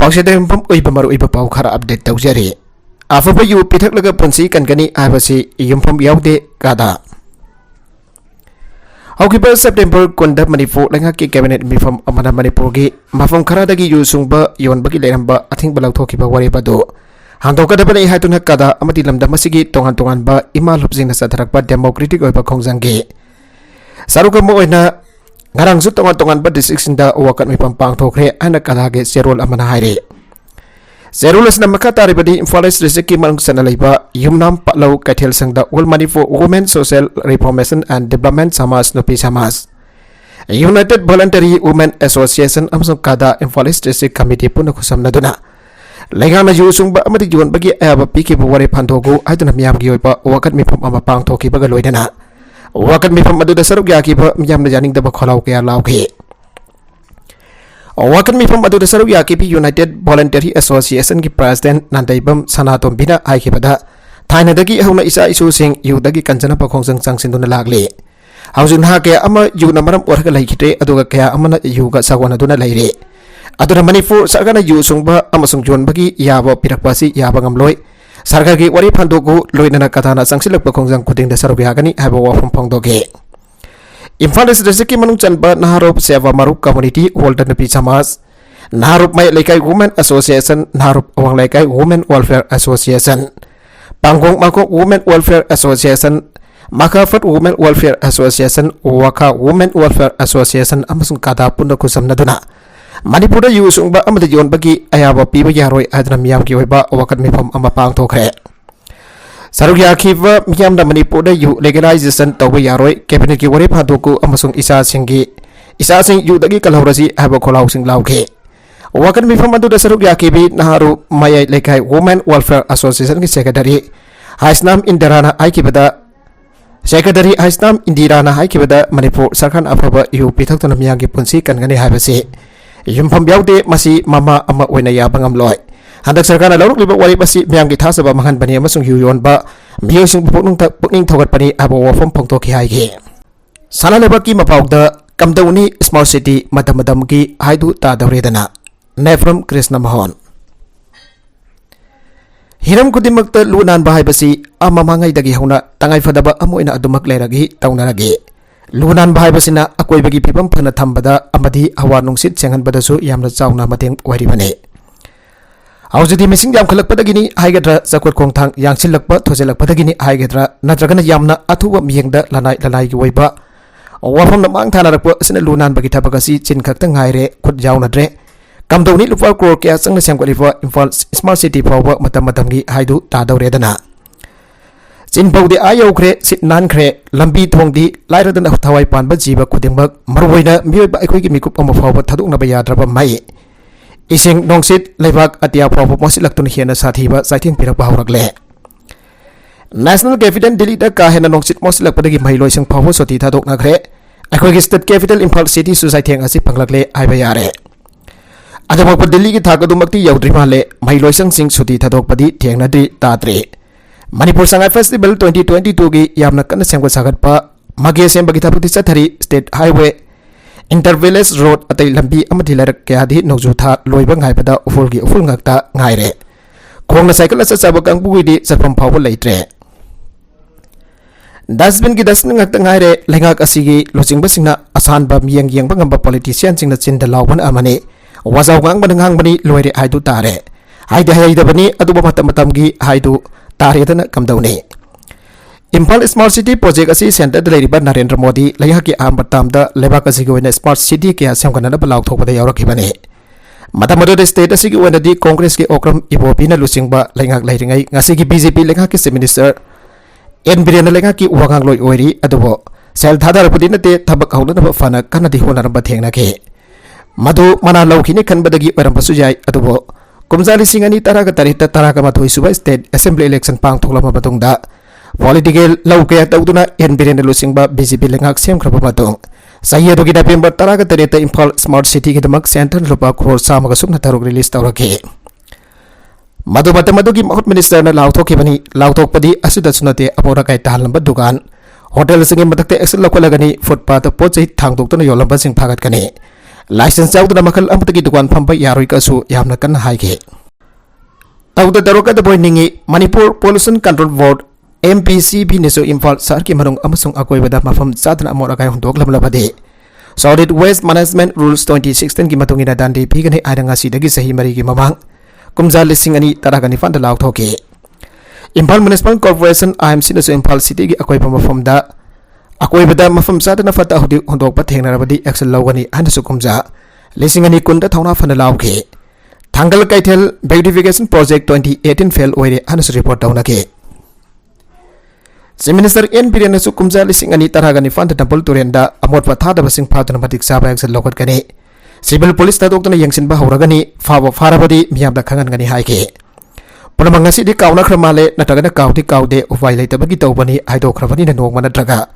पाउसेदे मफम ओइबा मरुइबा पाउ खरा अपडेट तौजरी आफबा यु पिथकलगा पुंसी कनगनी आबसी युमफम याउदे कादा हौकिबा सेप्टेम्बर कोंदा मणिपुर लेंगा की कैबिनेट मिफम अमना मणिपुर की मफम खरादगी यु सुंगबा योनबगी लेरंबा अथिंग बलाउथोकिबा वरेबदो हांदोकदबने हाइतुना कादा अमति लमदा मसिगी तोंगान तोंगानबा इमा लुपजिंगना सथरकबा democratic ओइबा खोंजांगी सारुगमो ओइना ngarang su tongan district sinda wakat mipam pangthokre ana kalage serol amana haire serol asna makha taribadi forest district ki mang sana leiba yumnam palau kathel sangda all money for women social reformation and development samas nopi samas united voluntary women association amsung kada forest district committee puna khusamna duna leigana yu sungba amati jon bagi aba piki bore phandogu aituna miyam gi oiba wakat mipam ama pangthoki baga loidana wakat mifam adu da saruk yaki ba miyam na janing da ba kholau kya lauke wakat mifam adu da saruk yaki bi united voluntary association ki president nandaibam sanatom bina ai ki bada thaina dagi hauna isa isu sing yu dagi kanjana pa khongsang changsin duna lagle haujun ha ke ama yu na maram orga laikite adu ga kya amana yu ga sagwana duna laire adu na manipur sargana yu sungba amasung jon bagi yabo pirakpasi yaba ngamloi सरकार की worry फंदोगु लोइना कथाना संगसिलक पखोंजंग खुदिंग the सरग यागनी हाबो वफम फंगदोगे Imphal district की मनुंग चनबा नाहरोप सेवा मारुक community holder नपी समाज Naharup Mai Leikai women association Naharup Awang Leikai women welfare association पांगोंग माको वुमेन वेलफेयर एसोसिएशन माखाफट वुमेन वेलफेयर एसोसिएशन वाखा वुमेन वेलफेयर एसोसिएशन अमसुंग कादा पुन खुसमनदुना मणिपुर यू सुंगबा अमद योनबगी अयाबा पीबा यारोय आदना मियाम की ओइबा वकत मिफम अमा पांगथोखरे सरुग याखिबा मियाम दा मणिपुर यू लेगलाइजेशन तौबा यारोय कैबिनेट की वरे फादोकु अमसुंग इसा सिंग यू दगी कलहौरसी हाबा खोलाउ सिंग लाउखे वकत मिफम अदु दा सरुग याखिबी नहारु मय लेखाय वुमेन वेलफेयर एसोसिएशन की सेक्रेटरी हाइसनाम इंदिराना आइकिबदा सेक्रेटरी हाइसनाम इंदिराना आइकिबदा मणिपुर सरकार अफबा यू पिथकतन मियाम की पुंसी कनगनी हाबसे युमफम याउदे मसी मामा अमा ओइना याबंगम लोय हंदक सरकारना लौरुक्लिबा वरी बसी म्याम की थासबा महन बनी अमसुंग युयोनबा मियोसिंग पुकनिंग थोगतपनी आबो वफम पंगतोखि हाइगे सालालेबा की मपाउदा कमदौनी स्मार्ट सिटी मदमदम की हाइदु तादौरेदना नेफ्रम कृष्ण मोहन हिरम कुदिमक्त लुनान बाहाइबसी अमामांगाइदगी हौना तंगाइफदबा अमोइना अदुमक लेरगी तौनरगे लुनान बाहाइबसिना अकोइबगी फिबम फना थंबदा अमदी हवा नुंसित सेंगनबदसु यामना चाउना मतेंग ओइरिबने हौजदि मिसिंग याम खलकपदगिनी हाइगद्रा जकोट खोंथांग यांगसिलकप थोजेलकपदगिनी हाइगद्रा नत्रगना यामना अथुबा मियंगदा लनाई की ओइबा वाफम मांग थानारप असना लुनान बगी थबगसी चिनखक्ता ngaire खुद यावनद्रे कमदौनी लुपा क्रोर क्या संग सेंगलिबा इम्फाल स्मार्ट सिटी फावबा मतमतमगी हाइदु तादौरेदना चिनपौदी आयौख्रे सिट नानख्रे लंबी थोंदी लाइरदन थवाई पानबा जीव खुदिंबक मरुवैना मियोइबा अखोइगी मिकुप अमा फावबा थादोकनबा याद्रबा माइ इसिंग नोंसित लेबाक अतिया फावबा मोसिलक्तुन हेना साथीबा चाइथिंग पिरकबा हौरकले नेशनल कैपिटल दिल्ली दा काहेना नोंसित मोसिलकपदगी महिलोइसिंग फावबा सोती थादोकनख्रे अखोइगी स्टेट कैपिटल इम्फाल सिटी सुसाइथिंग असि फंगलकले हाइबा यारे अदमक दिल्ली की थागदुमक्ति यौद्रि माले महिलोइसिंग सिंग सुती थादोकपदी थेंगनद्रि ताद्रे मणिपुर संगाई फेस्टिवल 2022 की यामना कन्न सेंगो सागतपा मागे सेंबगी थापति चथरी स्टेट हाईवे इंटरविलेज रोड अतै लंबी अमथि लरक क्यादि नौजुथा लोइबा ngaibada उफुलगी उफुल ngakta ngaire खोंगना साइकिल चचब कांगपुगीदि चरफम फावबा लेट्रे डस्टबिन की डस्टबिन ngakta ngaire लेंगाक असिगी लोचिंगबसिंगना असानबा मियंग यंगबा ngamba politician singna चिंदा लावबन अमने वाजाव गांगबन गांगबनी लोइरे हाइदु तारे हाइदे हाइदबनी अदुबा मतमतमगी हाइदु तारेदना कमदौने इम्फाल स्मार्ट सिटी प्रोजेक्ट असी सेंटर लेरिबा नरेंद्र मोदी लैहाकी आमबतामदा लेबाक असिगी ओइना स्मार्ट सिटी के सेमगनना लाउथोकबदा यावरखिबने मतमदो स्टेट असिगी ओइनादि कांग्रेस के ओक्रम इबोबीना लुचिंगबा लैंगाक लैरिंgai ngasiगी बीजेपी लैंगाकी चीफ मिनिस्टर एन बिरेन लैंगाकी वागांगलोय ओइरी अदुबो सेल थादारपुदि नते थबक हौननबा फना कनदि होनरबा थेंगनाके मधु मना लौखिनि खनबदगी ओरमबसु जाय अदुबो कुमजाली सिंगनी तराग तरित तराग माथोई सुबा स्टेट असेंबली इलेक्शन पांगथोलमा मतुंगदा पॉलिटिकल लौकया तौदुना एन बिरेन लुसिंगबा बीजेपी लेंगाक सेमख्रबा मतुंग सयदुगी नवेंबर तराग तरित इम्फाल स्मार्ट सिटी गिदमक सेंटर रुपा क्रोर सामगा सुमना तरुग रिलीज तौरके मधुमतमदुगी महत मिनिस्टर ना लाउथोखिबनी लाउथोकपदी असुदसुनते अपोरा काय तालनबा दुकान hotel Singe मथक्ते action लखलगनी footpath पोचै थांगदोक्तना योलंबा Singh फागतकनी license yaudana makal amtagi dukan phampa yaroi kasu yamna kan haige tauda daroka da boiningi Manipur Pollution Control Board MPC bi neso Imphal sar ki marung amasung akoi bada mafam sadana amor akai hundok lamlabade Solid Waste Management Rules 2016 ki matungina dandi bigani aidanga sidagi sahi mari ki mamang kumja lising ani taragani fanda law thoke Imphal Municipal Corporation IMC neso Imphal City ki akoi mafam da akoi bada mafam sadana fata hudi hundok patheng narabadi action lawgani anasu kumja lising ani kunda thauna fanda law ke Thangal Kaitel Beautification Project 2018 fail oire anasu report dauna ke Minister N. Biren su kumja lising ani taragani fanda tampol turenda amot pathada basing phatuna matik saba action lokat gani civil police ta doktana yangsin ba horagani fawa farabadi miyam da khangan gani haike punamang ngasi di kauna khramale nataga kauti kaude uvai leita bagi tawbani aido khrabani na nongma natraga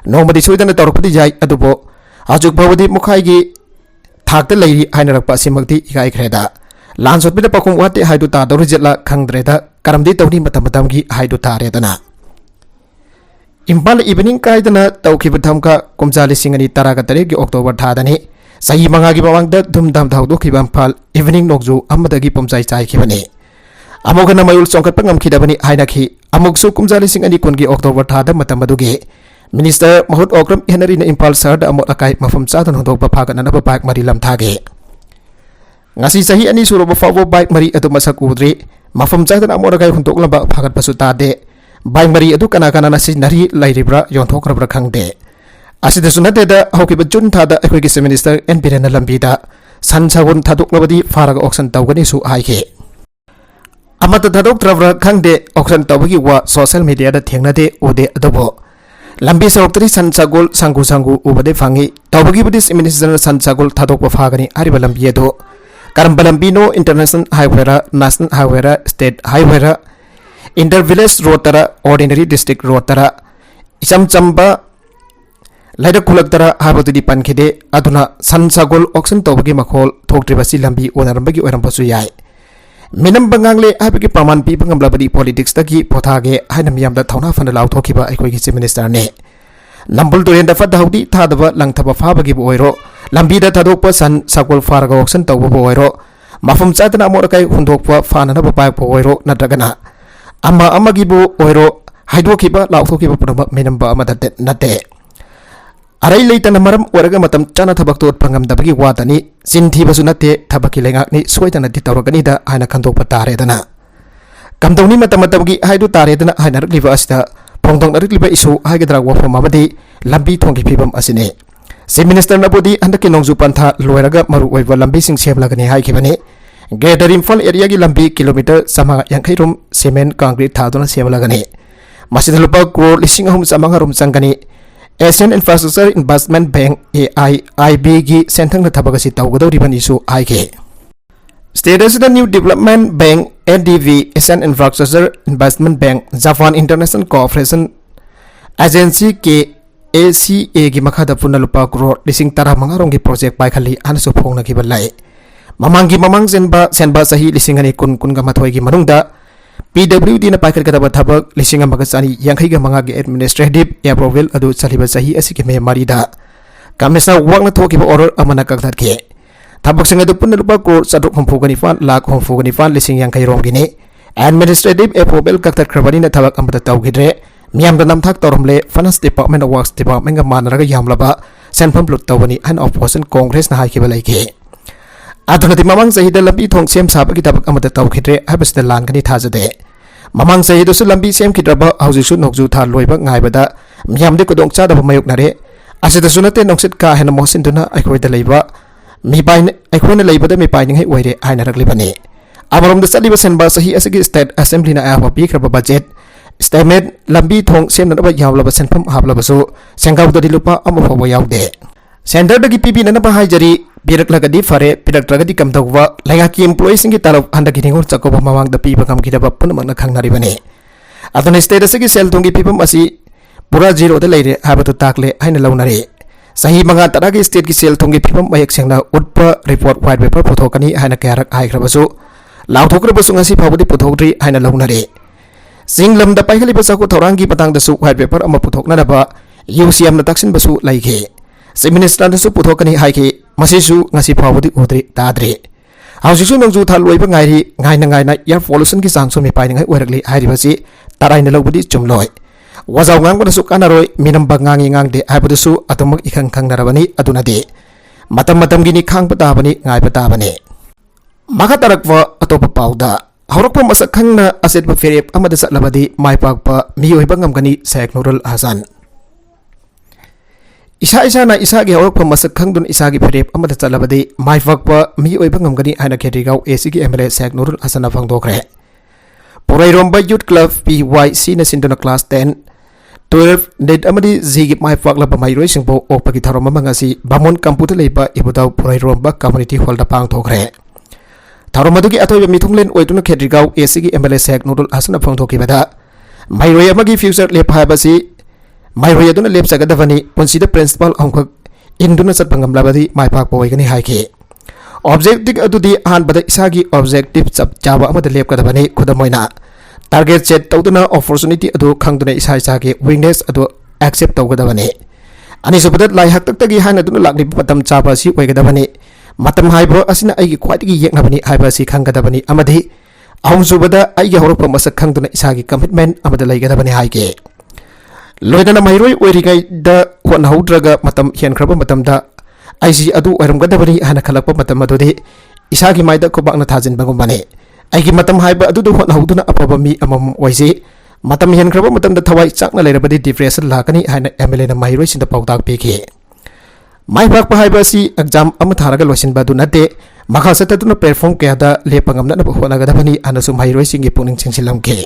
nongmadi soidana tawrpadi jai adubo ajuk bawadi mukhai gi thakta leiri hainarakpa simakti ikai khreda lan sotbida pakum wate haidu ta dawri jetla khangdreda karamdi tawni matam gi haidu tare dana Imphal evening kaidana tawkhiba thamka kumja lising ani taraga tarek gi October thadani sahi manga gi bawangda dhumdham thawdo khiba Imphal evening nokju amadagi pomjai chai khibani amogana mayul songkat pangam khidabani haina khi amoksu kumja lising ani kun gi October thada matam adugi Minister Mahut Okram Henry na Imphal sar da amot akai mafam chadan hodok pa phagana na bike mari lam thage ngasi sahi ani suro ba fawo bike mari adu masak udri mafam chadan amot akai hundok lamba phagat pasu tade Bai mari adu kana nasi nari lairibra yonthok rabra khangde asida sunate da hokiba jun thada akhoi gi minister N. Biren lambi da san sagun thaduk labadi faraga auction tawgani su haike amata thaduk travra khangde auction tawgi wa social media da thengnade ode adobo lambi soroktri san sagol sangu ubade fangi tawgi budi minister san sagol thaduk wa phagani ariba lambi edo karamba lambi no international highway ra national highway ra state highway ra Inter-village road tara ordinary district road tara isam chamba laida kulak tara habatu di pankhide aduna san sagol auction tawbagi makhol thoktre basi lambi onarambagi oirambasu yai minam bangangle habagi praman pi bangamlabadi politics tagi pothage hainam yamda thauna fanda law thokiba aikoi gi chief minister ne nambul durenda fada haudi thadaba langthaba fabagi oiro lambi da thadokpa san sagol faraga auction tawbo oiro mafum chatana morakai hundokpa fanana ba pai oiro nadragana Amma gibu oiro haidu kiba laukho kiba pura menamba amada nate arai leita namaram oraga matam chana thabak tot pangam dabagi watani sinthi basu nate thabaki lengak ni soitana di tawragani da haina khandok patare dana kamdoni matam gi haidu tare dana haina rakliba asida pongdong rakliba isu haigedra wafo mamadi lambi thongki phibam asine se minister nabodi andaki nongju pantha loiraga maru oiba lambi sing semlagani haikibani Greater Imphal area gi lambi kilometer sama yangkai rum cement concrete thaduna semlagani masida lupa crore lising ahum samanga rum changani Asian Infrastructure Investment Bank AIIB gi senthang na thabagasi tawgadori bani su aike State Resident New Development Bank NDB Asian Infrastructure Investment Bank Japan International Cooperation Agency ke ACA gi makhada punna lupa crore lising tara mangarong gi project pai khali ansu phongna gi balai mamang senba sahi lisingani kun ga mathoi gi manungda PWD na paikar kada bathabak lisinga magasani yangkai ga manga gi administrative approval adu chaliba sahi asiki me marida kamesa wang na thoki ba order amana kakdat ke thabak singa du punna lupa crore saduk homfu gani fan lakh homfu gani fan lising yangkai rom gini administrative approval kakdat krabani na thabak amada tawgidre miyam da namthak toromle finance department of works department ga manaraga yamlaba senpam plut tawani an opposition congress na haiki balai ke Aduna di mamang sahida lambi thong sem sabagi tabak amada tawkhidre habasda langani thajade mamang sahidu su lambi sem kidraba haujisu nokju tha loiba ngaibada miyamde kodong chada mayuk nare asida sunate noksit ka hena mosin duna aikhoida leiba mi pain aikhoina leibada mi pain ngai oire aina raklibani amarom da saliba senba sahi asigi state assembly na aba bikraba budget statement lambi thong sem na ba yawlaba senpham hablaba su sengawda dilupa amafawa yawde center dagi pipi na ba haijari birak lagadi fare pirak lagadi kam dawwa laga ki employees ngi talab handa gi ngor chakoba mamang da piba kam gida bapun magna khangnari bane adone status gi sel thongi pipam asi pura zero da leire habatu takle haina launare sahi manga tara gi state gi sel thongi pipam mayek sengna utpa report white paper puthokani haina kyarak haigrabasu lauthokrabasu ngasi phawdi puthokri haina launare singlam da paihali basaku thorangi patang da su white paper ama puthokna ba UCM na taksin basu laige se minister da su puthokani haike masisu ngasi phawdi udri tadri hausisu nongju thal loiba ngaina air pollution ki chang sumi pai ngai oirakli hairi basi tarai na lobudi chumloi wajaw ngang bada su kanaroi minam bangangi ngang de haibadu su atumak ikhang khang narabani aduna de matam gini khang pata bani ngai pata bani maka tarakwa atopa pauda haurakpa masak khangna aset ba ferep amada satlabadi maipakpa miyoi bangam gani Sheikh Nurul Hasan isa na isa gi haurakpa masak khangdun isa gi ferep amada satlabadi maipakpa miyoi bangam gani hana kherigaw ACG MLA Sheikh Nurul Hasan phangdokre Purai Romba Youth Club PYC na sinduna class 10 12 net amadi zigi maipakla ba mairoi singbo opagi tharoma mangasi bamon kamputa leiba ibudaw Purai Romba community hall da pangthokre Tharomadugi athoiba mithunglen oituna khedrigaw ACG MLA Sheikh Nurul Hasan phangthokibada mairoi amagi future lep habasi mairoi aduna lep sagadavani punsida principal ongkhak induna satpangam labadi maipak poigani haike objective adudi hanbada isagi objective chaba amada lep kadavani khudamoina target set tawduna opportunity adu khangduna isage weakness adu accept tawgadavani ani subadat lai haktagi hanaduna lagni patam chaba si oigadavani matam haibo asina aigi khwatigi yeknabani haiba si khanggadabani amadi ahumsubada aigi horokpa masak khangduna isagi commitment amada laigadabani haike loidana mairoi oirigai da honhaudraga matam hiankraba matamda aisi adu oiramgadabani hana khalakpa matam adudi isagi maida kobakna thajin bangumbani aigi matam haiba adu honhauduna apaba mi amam oisi matam hiankraba matamda thawai chakna leirabadi depression lakani hana MLA na mairoi sinda pautak peki mai bak pa haiba si exam amatharaga losin badu nate makha satatuna platform kya da lepangam na hona ga dabani anasu mairoi singi puning chingsilam ke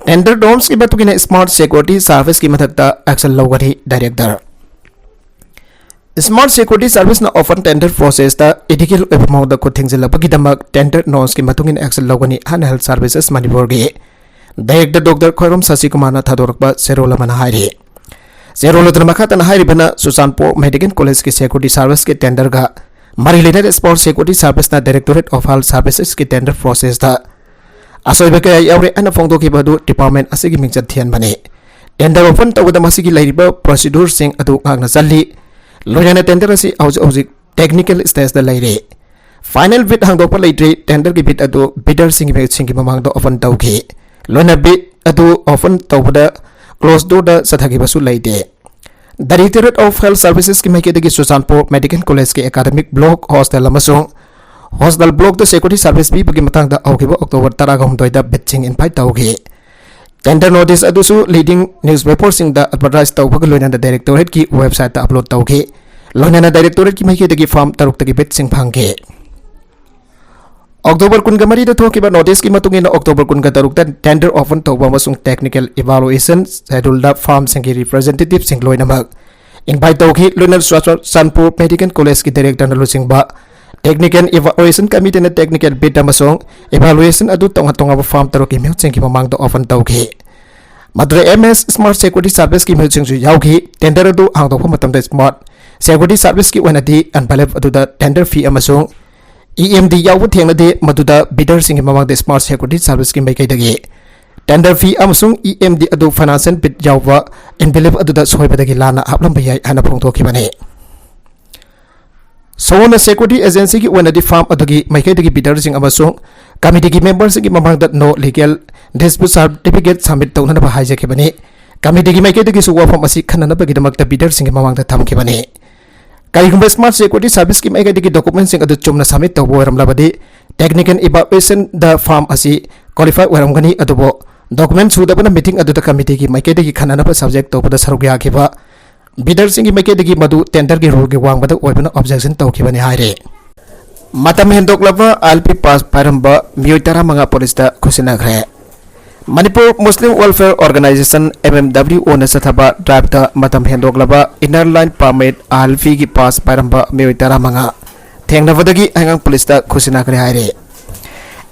tender domes ki batugina smart security service ki mathakta action logari director smart security service na often tender process da ethical ebamau da kothingzela bagi damak tender norms ki matungin action logani han health services manipur ge director Dr. Khairam Sasikumar na thadorakba serola mana hairi Zerolodra makatan hairibana Susanpur Medical College ki security service ki tender ga Marilated Sport Security Service na Directorate of Health Services ki tender process da asoiba kaya yaure ana phongdo ki badu department asigi mingchat thian bane tender open tawda masigi lairiba procedure sing adu ngakna challi loyana tender asi auji technical stage da laire final bid hangdokpa laitre tender ki bid adu bidder sing ki mamang da open tawki loyana bid adu open tawda close door da sathagi basu laide Directorate of Health Services ki maikedagi Susanpur Medical College ki academic block hostel amasung hostel block da security service bi bagi matang da augibo October 10 da betching invite tawgi tender notice adusu leading newspaper sing da advertise tawbag loina da directorate ki website da upload tawgi loina na directorate ki maikedagi form taruk tagi betching phangge October 10 da thokiba notice ki matungina October 10 da tender often tawba masung technical evaluation schedule da farm singi representative sing loina mag invite tawgi loina Susanpur Medical College ki director na lusingba technical evaluation committee na technical bid da masung evaluation adu tonga farm taruk ki mew sing ki mamang da often tawgi madre MS Smart Security Service ki mew sing ju yaugi tender adu hangdok matam da Smart Security Service ki wanadi unvalid adu da tender fee amasung EMD yawu thengnade maduda bidder singi mamang de Smart Security Service ki maikai dagi tender fee amasung EMD adu financial bid yawwa envelope adu da soibadagi lana haplam bayai hana phongthoki bane Sawona security agency ki wanadi farm adugi maikai dagi bidder sing amasung committee ki members ki mamang da no legal dispute certificate submit tawna na bahai jake bane committee ki maikai dagi suwa form asi khanana bagi damak da bidder singi mamang da thamki bane Kaigumba Smart Security Service ki maika digi documents sing adu chumna submit tawbo waramlabadi technical evaluation the farm asi qualify waramgani adubo document sudabana meeting adu da committee ki maika digi khanana pa subject tawbada sarugya khiba bidder sing ki maika digi madu tender ki rule ki wangbada oibana objection tawkhibani haire matam hendoklaba alp pass paramba miyotara manga police da khusina khre Manipur Muslim Welfare Organization MMWO na sathaba drive da matam hendoklaba inner line permit alfi ki pass paramba miyotara manga thengnabadagi hangang police da khusina khre haire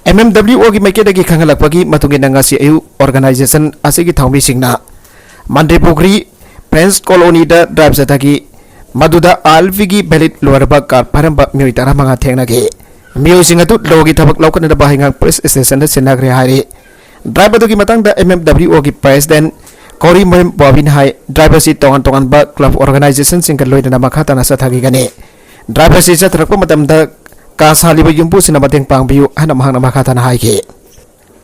MMWO ki maikedagi khangalakpagi matungi nangasi ayu organization asigi thangbi singna Mandripugri Prince Colony da drive satagi maduda alfi ki valid loarba car paramba miyotara manga thengnage miyo singatu logi thabak laukana da bahingang police station da sinagre haire driver ki matang da MMWO ki president Kori Mohim Bobin hai driver si tongan ba club organization sing kaloi na makata na sathagi gane driver si chatrak matamda ka saliba yumpu sina mateng pangbiu hana mahang na makata na haike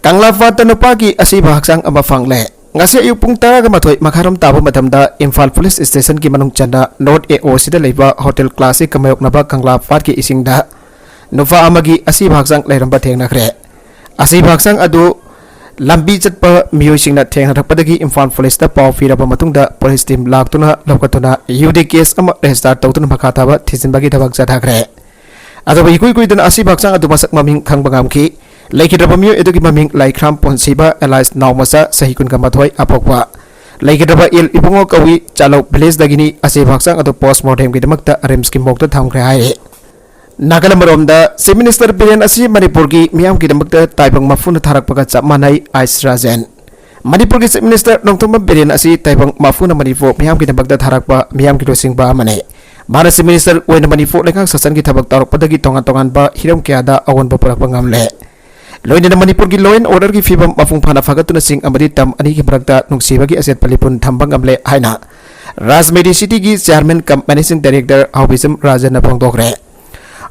kangla fata no pagi asiba haksang ama fangle ngasi ayuk pung tara ga mathoi makharam taba matamda Imphal Police Station ki manung chanda North AO sida leiba Hotel Classic kamayok naba kangla fat ki isingda nufa amagi asiba haksang leiramba thengna khre asiba haksang adu lambi chatpa miyoi singna thengna thakpadagi Imphal Police ta paw firaba matungda police team laktuna lokatuna UD case ama register tawtuna makha thaba thisinbagi thabak chathakre adoba ikui kuidana asiba haksang adu masak maming khangbangam ki laikidraba miyoi edugi maming laikram ponsiba Elias Naumasa sahikun kamathoi apokwa laikidraba il ibungo kawi chalo village dagini asiba haksang adu postmortem ki damakta RIMS ki mokta thamkhre hai Nagalamromda Chief Minister Biren asi Manipur ki miyam ki damakta taibang mafuna tharakpaga chapmanai Ais Rajan Manipur ki Chief Minister Nongthomba Biren asi taibang mafuna Manipur miyam ki damakta tharakpa miyam ki losingba amane Bhara Chief Minister oina Manipur lekang sasan ki thabak tarokpadagi tongan ba hiram kyada awonba purakpa ngamle loina Manipur ki law and order ki fibam mafung phana fagatuna sing amadi tam ani ki brakta nungsibagi aset palipun thambang amle haina Rajmedi City ki chairman cum managing director Haubisam Rajan apongdokre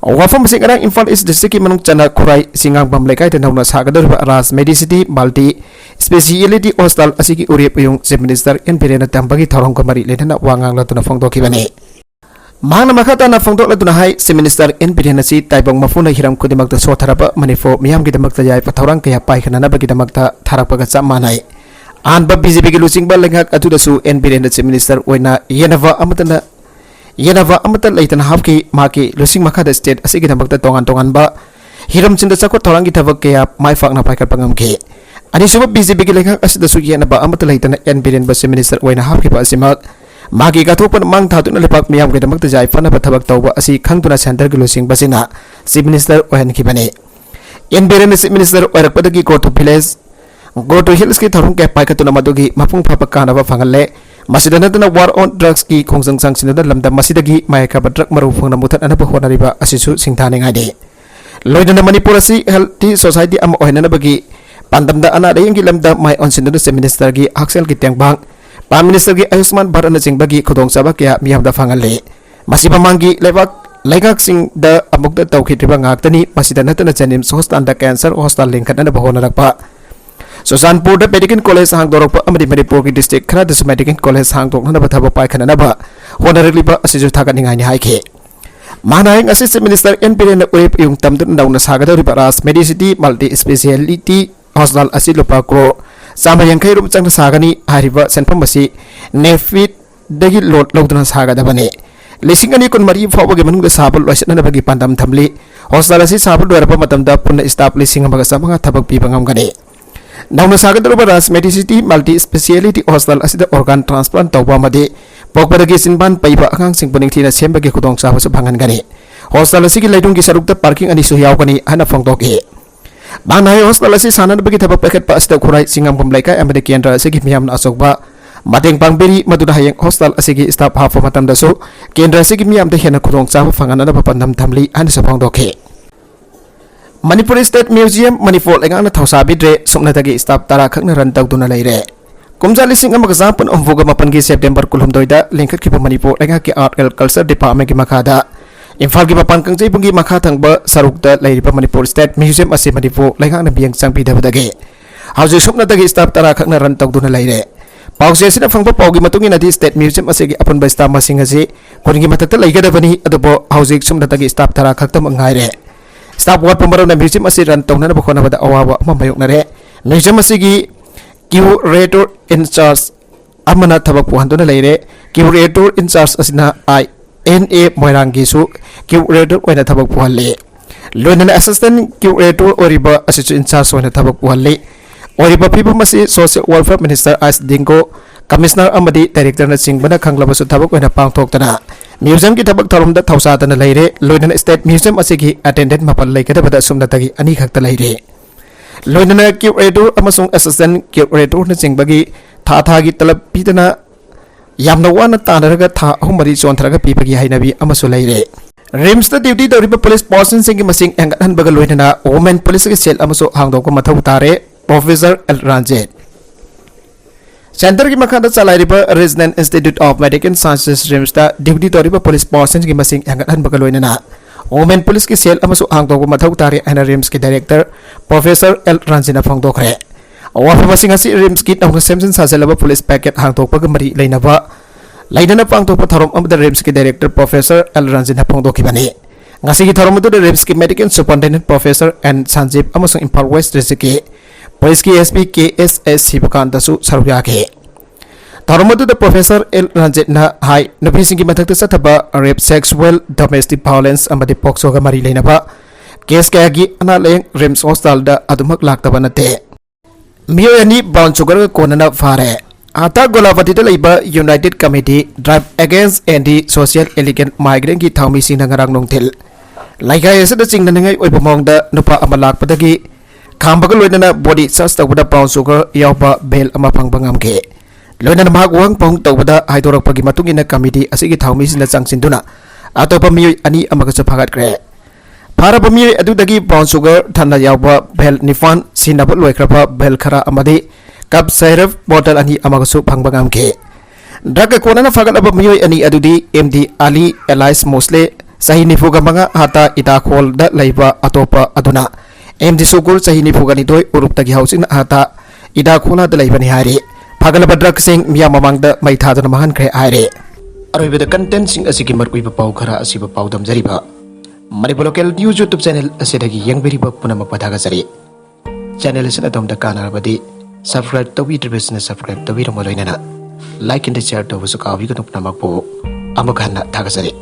wafam sing arang Imphal East District ki manung chana khurai singang bam lekai te nauna sagador Rajmedi City multi speciality hostel asiki urep yung Chief Minister en Birena tambagi thorong ko mari lena wangang latuna phongdoki bane Mahana makata na phongdok latuna hai Chief Minister en Birena si taibang mafuna hiram kudimak ta sotharapa manifo miyam ki damak ta yai pathorang kaya pai khana na bagi damak ta tharapa ga chamanai anba BJP ki lusing ba lengak atu da su en Birena Chief Minister oina yenava amata leitan hapki maki lusing makada state asigi damakta tongan ba hiram chinda chakot thorangi thabak kaya mai fakna paikat pangam ke ani suba BJP ki lengak asida su yenaba amata leitan en Birena Chief Minister oina hapki pa asimak magi gathokpan mang thaduna lepak miyam ke damakta jai fana thabak tawba asi khangtuna center ki lusing basina Chief Minister ohan ki bane en Birena Chief Minister oirakpadagi go to village go to hills ki thorong ke paikatuna madugi mapung phapa kana ba fangalle Masidana war on drugs ki khongsang sang sinada lamda masidagi mayaka drug maru phongna muthat anaba honariba asisu singthane ngade loidana Manipur asi healthy society am ohinana bagi pandamda ana dayangi lamda mai on sinada Chief Minister gi haksel ki tengbang Prime Minister gi Ayushman Bharat na jingbagi khudong saba kya miyamda fangalle masiba mangi laigak sing da amukda tawkhitriba ngaktani masidana tana janim hospital da cancer hospital linkana ba honarakpa Susanpur da Medical College hang dorok amadi Manipur ki district khara da Medical College hang dok na ba thaba pai khana na ba honorary ba asisu thaga ningai ni haike manai Assistant Minister en Birena urep yung tamdun dauna sagada ri Ras Medicity multi speciality hospital asilo pa kro samayang kai rum chang sagani hariba senpam basi nefit dagi lot loduna sagada bane lesingani kon mari fawa ge manung da sabul loisna na bagi pandam thamli hospital asi sabul dorapa matam da punna establishing baga samanga thabak pi bangam gane Nauna sagadar Ras Medicity multi speciality hospital asida organ transplant tawba made pokpadagi sinban paiba akang sing puning thina sembagi khudong sa sa bhangan gani hospital asigi laidung gi sarukta parking ani su yaw gani hana phongdoki banai hospital asi sanan bagi thaba paket pa asida khurai singam pamlaika amade kendra asigi miyam na asokba mateng pangberi maduna hayang hospital asigi staff half matam da so kendra asigi miyam da hena khudong sa phangana na papandam thamli ani sa phongdoki Manipur State Museum Manipur lengang na thausa bidre sumna tagi staff tara khakna ran tawduna leire kumja lising amaga zapan omvuga mapan gi September kulhum doida lengkat ki Manipur lenga ki art and culture department ki makada Imphal ki papan kangjai bungi makha thangba sarukta leiriba Manipur State Museum ase Manipur lengang na biang changpi dabadage hauji sumna tagi staff tara khakna ran tawduna leire pause sina phangba paugi matungi nadi State Museum ase gi apan ba staff masing ase koringi matakta leigada bani adobo hauji sumna tagi staff tara khaktam ngaire Staff wat pembaru na museum asi ran tawna na bakona bada awawa mamayok na re museum asi gi curator in charge amana thabak puhanto na leire curator in charge asina INA moirangi su curator oina thabak puhalle loina assistant curator oriba asisu in charge oina thabak puhalle oriba people masi social welfare minister as dingo commissioner amadi director na singbana khanglaba su thabak oina pangthok Museum ki thabak tharum da thausa ta na leire loina State Museum asigi attendant mapal leikada bada sumna tagi ani khakta leire loina curator amasung assistant curator na singbagi tha gi talab pitana yamna wana tanaraga tha ahumari chonthraga pipagi hainabi amasu leire RIMS ta duty doriba police person singi masing engathan baga loina women police ki sel amasu hangdok ko mathau tare Professor Al Ranjit centre की मखादा चलाइरिबा regional institute of medical sciences RIMS दा duty तौरिबा police person की मसिंग हेंगतहनबगा लोइनना women police की सेल अमसु हांगदोगबा मथौ तारे एना रिम्स की डायरेक्टर प्रोफेसर एल रंजिना फोंदोखरे वाफमसिंग असि रिम्स की नौना सेमसन साजलबा पुलिस पैकेट हांगदोगबा मरी लेनबा लाइनना पांगदोगबा थरम अमदा रिम्स की डायरेक्टर प्रोफेसर एल रंजिना फोंदोखिबani ngasi ki thorong mudu RIMS की medical superintendent professor N Sanjeev अमसु इंफाल वेस्ट डिस्ट्रिक्ट की पुलिस की एसपी KSS हिबकांदसु सरुयागे थरमदुद प्रोफेसर एल रंजितना हाई नुपीसिंग की मथक सथबा रेप सेक्सुअल डोमेस्टिक वायलेंस अमदि पोक्सोगा मरी लेनबा केस कयागी अना लेंग रिम्स हॉस्पिटल दा अदुमक लाक्तबा नते मियोयनी ब्राउन शुगर कोनना फारे आता गोलावती लेबा United committee drive against anti social elegant migrant की थाउमी सिंह नंगरांग नोंथिल लाइकाय एसद चिंगनंगै ओइबा मोंगदा नुपा अमा लाक्पदगी खामबगा लोइनना बॉडी सर्च तौबदा ब्राउन शुगर यावबा बेल अमा फंगबा ngamge लोइनना माग वांग पोंग तौबदा हाइदोरकपगी मतुंगिना कमिटी असिगी थाउमी सिंह चांगसिंदुना अतोपा मियोय अनि अमगसु फागतक्रे फारबा मियोय अदुदगी ब्राउन शुगर थन्ना यावबा बेल निफान सिनबा लोइख्रबा बेल खरा अमदि कप सैरफ बोतल अनि अमगसु फंगबा ngamge ड्रग कोनना फागतलबा मियोय अनि अदुदी MD Ali Elias Mosley सही निफुगा मंगा हाता इता खोल द लैबा अतोपा अदुना MD सुगुर सही निफुगा निदोय उरुपतगी हाउसिंग हाता इदा खोला द लैबनि हारे फागलबा ड्रग सिंग मिया ममांग द मै थादन महान ख्रे हारे अरोइबद कंटेंट सिंग असिगी मरकुइबा पाउ खरा असिबा पाउ दमजरिबा Manipur local news YouTube channel असिदगी यंगबेरिबा पुनमक पथागा जरि चैनल असिना दमदा कानारबदि सब्सक्राइब तौबिद्रबसना सब्सक्राइब तौबिरमलोइनना लाइक एंड शेयर तौबसु काबिगनु पुनमक पो अमखाना थागा जरि